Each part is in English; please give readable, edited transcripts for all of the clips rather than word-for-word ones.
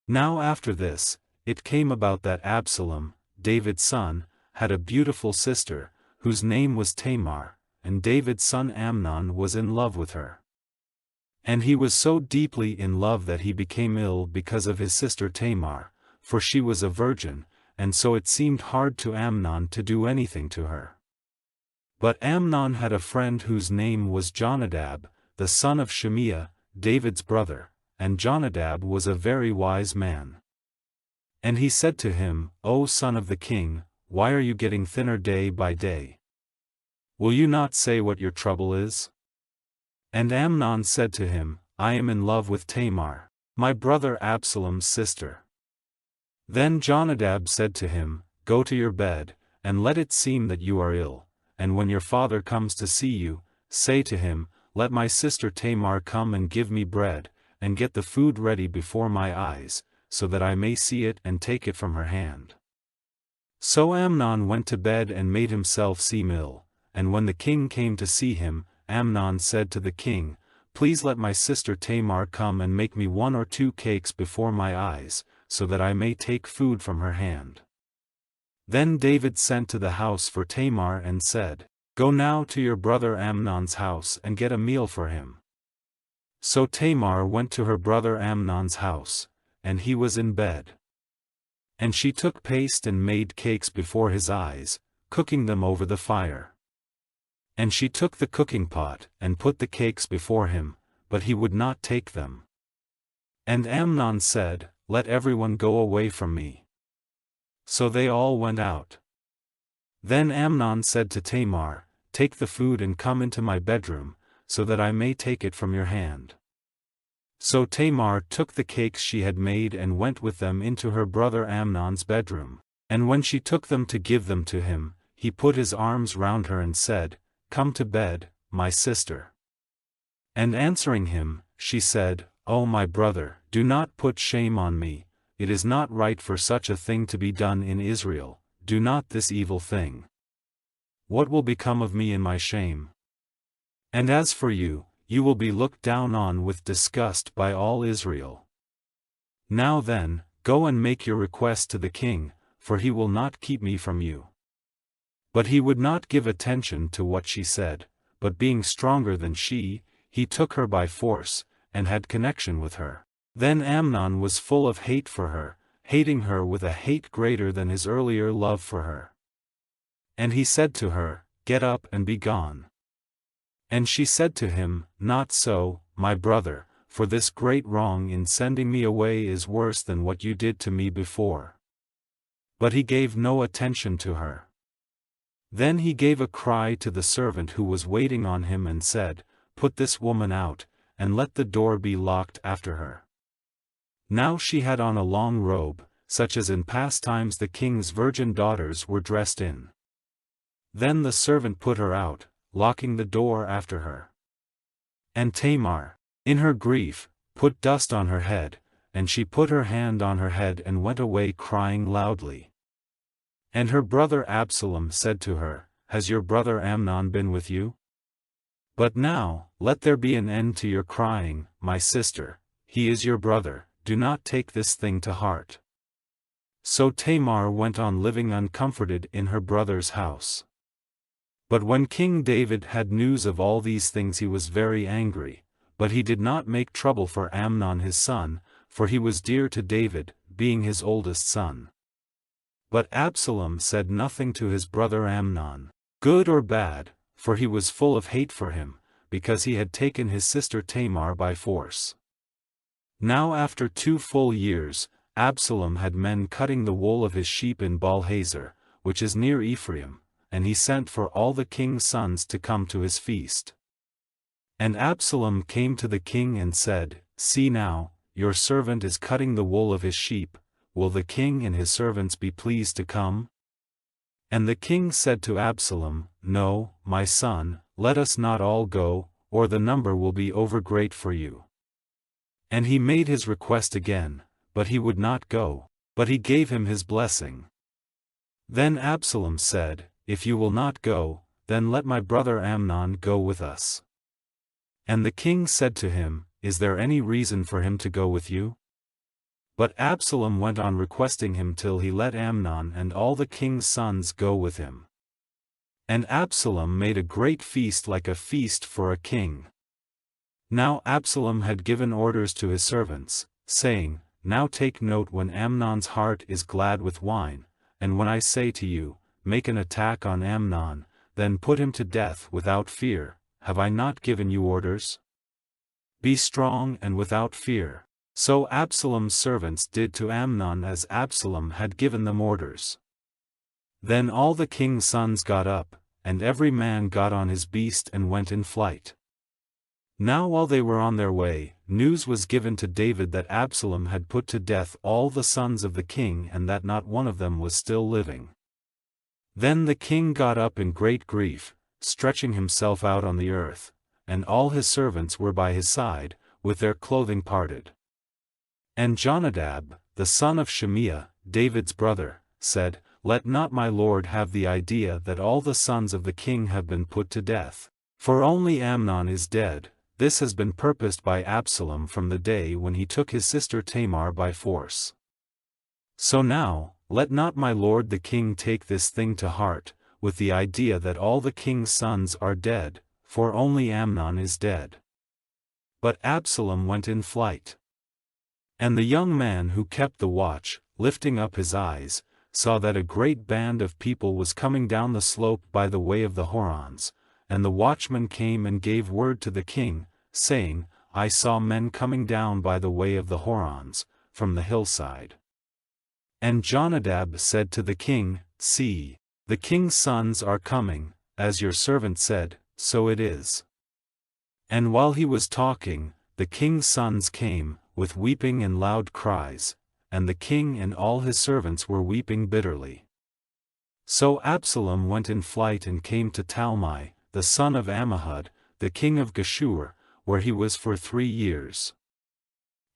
Now after this, it came about that Absalom, David's son, had a beautiful sister, whose name was Tamar, and David's son Amnon was in love with her. And he was so deeply in love that he became ill because of his sister Tamar, for she was a virgin, and so it seemed hard to Amnon to do anything to her. But Amnon had a friend whose name was Jonadab, the son of Shimeah, David's brother, and Jonadab was a very wise man. And he said to him, O son of the king, why are you getting thinner day by day? Will you not say what your trouble is? And Amnon said to him, I am in love with Tamar, my brother Absalom's sister. Then Jonadab said to him, Go to your bed, and let it seem that you are ill, and when your father comes to see you, say to him, Let my sister Tamar come and give me bread, and get the food ready before my eyes, so that I may see it and take it from her hand. So Amnon went to bed and made himself seem ill, and when the king came to see him, Amnon said to the king, Please let my sister Tamar come and make me 1 or 2 cakes before my eyes, so that I may take food from her hand. Then David sent to the house for Tamar and said, Go now to your brother Amnon's house and get a meal for him. So Tamar went to her brother Amnon's house, and he was in bed. And she took paste and made cakes before his eyes, cooking them over the fire. And she took the cooking pot and put the cakes before him, but he would not take them. And Amnon said, Let everyone go away from me. So they all went out. Then Amnon said to Tamar, Take the food and come into my bedroom, so that I may take it from your hand. So Tamar took the cakes she had made and went with them into her brother Amnon's bedroom. And when she took them to give them to him, he put his arms round her and said, Come to bed, my sister. And answering him, she said, O my brother, do not put shame on me, it is not right for such a thing to be done in Israel, do not this evil thing. What will become of me in my shame? And as for you, you will be looked down on with disgust by all Israel. Now then, go and make your request to the king, for he will not keep me from you. But he would not give attention to what she said, but being stronger than she, he took her by force, and had connection with her. Then Amnon was full of hate for her, hating her with a hate greater than his earlier love for her. And he said to her, Get up and be gone. And she said to him, Not so, my brother, for this great wrong in sending me away is worse than what you did to me before. But he gave no attention to her. Then he gave a cry to the servant who was waiting on him and said, Put this woman out, and let the door be locked after her. Now she had on a long robe, such as in past times the king's virgin daughters were dressed in. Then the servant put her out, locking the door after her. And Tamar, in her grief, put dust on her head, and she put her hand on her head and went away crying loudly. And her brother Absalom said to her, Has your brother Amnon been with you? But now, let there be an end to your crying, my sister, he is your brother, do not take this thing to heart. So Tamar went on living uncomforted in her brother's house. But when King David had news of all these things he was very angry, but he did not make trouble for Amnon his son, for he was dear to David, being his oldest son. But Absalom said nothing to his brother Amnon, good or bad, for he was full of hate for him, because he had taken his sister Tamar by force. Now after 2 full years, Absalom had men cutting the wool of his sheep in Baal-hazor, which is near Ephraim, and he sent for all the king's sons to come to his feast. And Absalom came to the king and said, See now, your servant is cutting the wool of his sheep, will the king and his servants be pleased to come? And the king said to Absalom, No, my son, let us not all go, or the number will be overgreat for you. And he made his request again, but he would not go, but he gave him his blessing. Then Absalom said, If you will not go, then let my brother Amnon go with us. And the king said to him, Is there any reason for him to go with you? But Absalom went on requesting him till he let Amnon and all the king's sons go with him. And Absalom made a great feast, like a feast for a king. Now Absalom had given orders to his servants, saying, Now take note when Amnon's heart is glad with wine, and when I say to you, Make an attack on Amnon, then put him to death without fear. Have I not given you orders? Be strong and without fear. So Absalom's servants did to Amnon as Absalom had given them orders. Then all the king's sons got up, and every man got on his beast and went in flight. Now while they were on their way, news was given to David that Absalom had put to death all the sons of the king and that not one of them was still living. Then the king got up in great grief, stretching himself out on the earth, and all his servants were by his side, with their clothing parted. And Jonadab, the son of Shimea, David's brother, said, Let not my lord have the idea that all the sons of the king have been put to death, for only Amnon is dead. This has been purposed by Absalom from the day when he took his sister Tamar by force. So now, let not my lord the king take this thing to heart, with the idea that all the king's sons are dead, for only Amnon is dead. But Absalom went in flight. And the young man who kept the watch, lifting up his eyes, saw that a great band of people was coming down the slope by the way of the Horons, and the watchman came and gave word to the king, saying, I saw men coming down by the way of the Horons, from the hillside. And Jonadab said to the king, See, the king's sons are coming, as your servant said, so it is. And while he was talking, the king's sons came, with weeping and loud cries, and the king and all his servants were weeping bitterly. So Absalom went in flight and came to Talmai, the son of Ammihud, the king of Geshur, where he was for 3 years.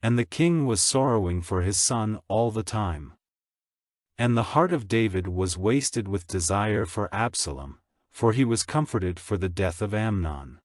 And the king was sorrowing for his son all the time. And the heart of David was wasted with desire for Absalom, for he was comforted for the death of Amnon.